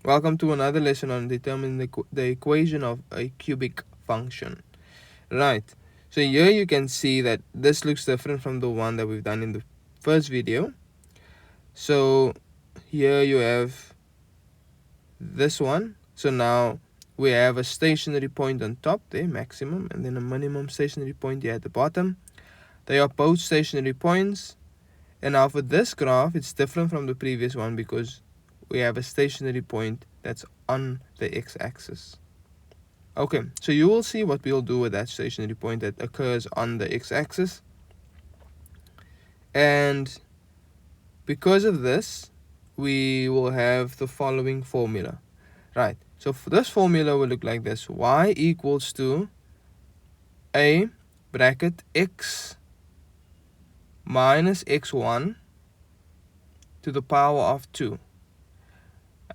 Welcome to another lesson on determining the equation of a cubic function. Right, so here you can see that this looks different from the one that we've done in the first video. So here you have this one. So now we have a stationary point on top there, maximum, and then a minimum stationary point here at the bottom. They are both stationary points. And now for this graph, it's different from the previous one because we have a stationary point that's on the x-axis. Okay, so you will see what we'll do with that stationary point that occurs on the x-axis. And because of this, we will have the following formula. Right, so for this formula will look like this. Y equals to a bracket x minus x1 to the power of 2.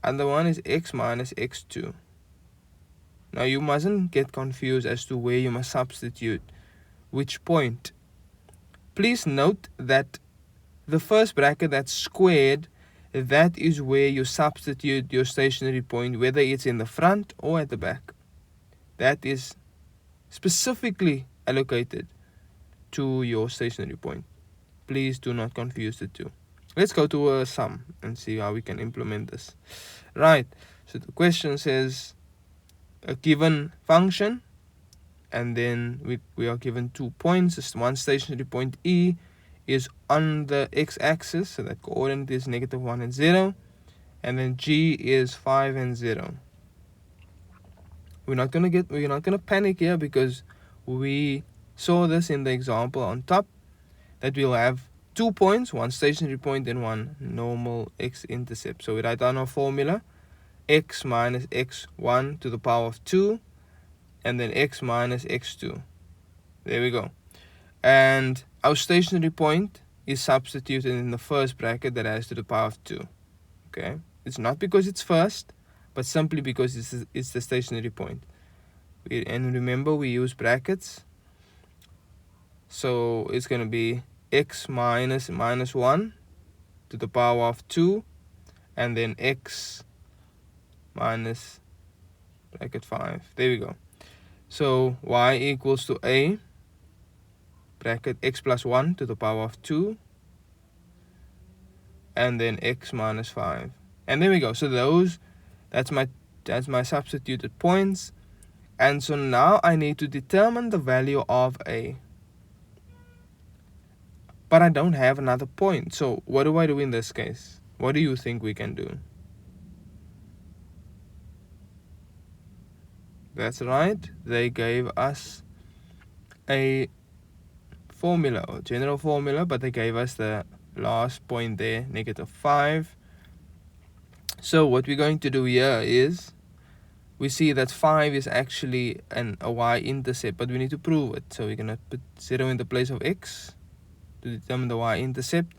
And the one is x minus x2. Now you mustn't get confused as to where you must substitute which point. Please note that the first bracket that's squared, that is where you substitute your stationary point, whether it's in the front or at the back. That is specifically allocated to your stationary point. Please do not confuse the two. Let's go to a sum and see how we can implement this. Right, so the question says a given function, and then we are given 2 points. One stationary point E is on the x-axis, so that coordinate is -1 and 0, and then G is 5 and 0. We're not gonna panic here because we saw this in the example on top that we'll have 2 points, one stationary point and one normal x-intercept. So we write down our formula: x minus x1 to the power of 2, and then x minus x2. There we go. And our stationary point is substituted in the first bracket that has to the power of 2. Okay, it's not because it's first, but simply because it's the stationary point. And remember, we use brackets, so it's going to be x minus 1 to the power of 2, and then x minus bracket 5. There we go. So y equals to a bracket x plus 1 to the power of 2, and then x minus 5. And there we go. So that's my substituted points. And so now I need to determine the value of a. But I don't have another point. So what do I do in this case? What do you think we can do? That's right. They gave us a formula, or general formula, but they gave us the last point there, -5. So what we're going to do here is, we see that 5 is actually a y-intercept, but we need to prove it. So we're going to put 0 in the place of x to determine the y-intercept,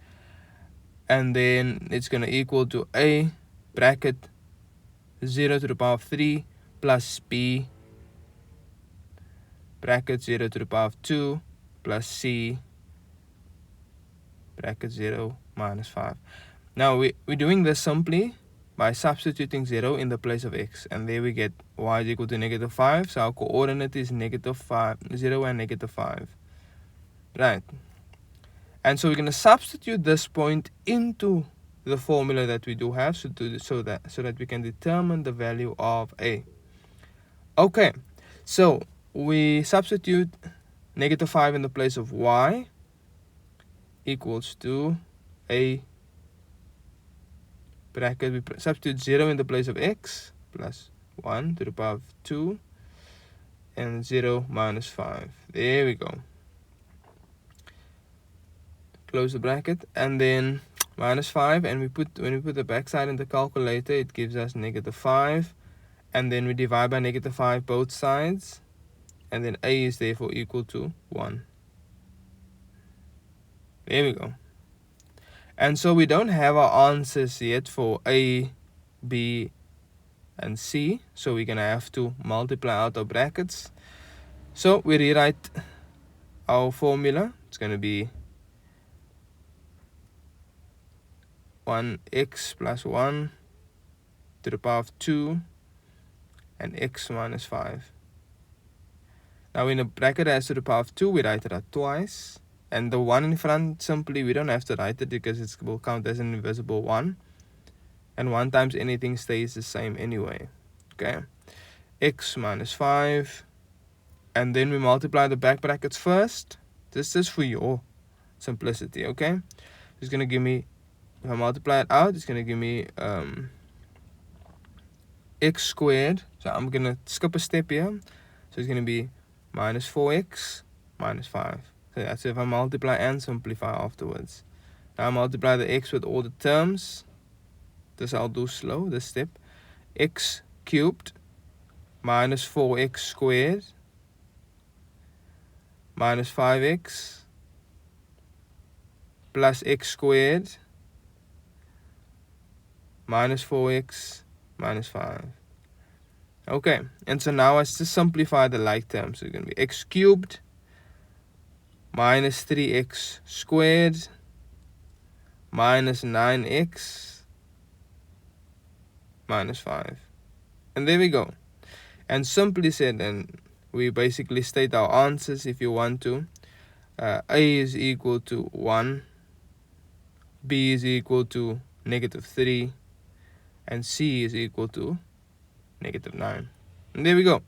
and then it's going to equal to a bracket 0 to the power of 3 plus b bracket 0 to the power of 2 plus c bracket 0 minus 5. Now we're doing this simply by substituting 0 in the place of x, and there we get y is equal to -5. So our coordinate is -5, 0 and -5. Right. And so we're going to substitute this point into the formula that we do have, so that we can determine the value of a. Okay, so we substitute -5 in the place of y equals to a bracket, we substitute 0 in the place of x plus 1 to the power of 2, and 0 minus 5. There we go. Close the bracket, and then -5, and when we put the backside in the calculator, it gives us -5, and then we divide by -5 both sides, and then a is therefore equal to 1. There we go. And so we don't have our answers yet for a, b, and c, so we're gonna have to multiply out our brackets. So we rewrite our formula. It's gonna be 1x plus 1 to the power of 2 and x minus 5. Now in a bracket as to the power of 2, we write it out twice. And the 1 in front, simply, we don't have to write it because it will count as an invisible 1. And 1 times anything stays the same anyway. Okay. X minus 5. And then we multiply the back brackets first. This is for your simplicity, okay? It's going to give me, if I multiply it out, it's going to give me x squared. So I'm going to skip a step here. So it's going to be minus 4x minus 5. So that's if I multiply and simplify afterwards. Now I multiply the x with all the terms. This I'll do slow, this step. X cubed minus 4x squared minus 5x plus x squared minus 4x minus 5. Okay, and so now I just simplify the like terms. So it's going to be x cubed minus 3x squared minus 9x minus 5. And there we go. And simply said, and we basically state our answers if you want to. A is equal to 1, B is equal to negative 3, and C is equal to negative 9. And there we go.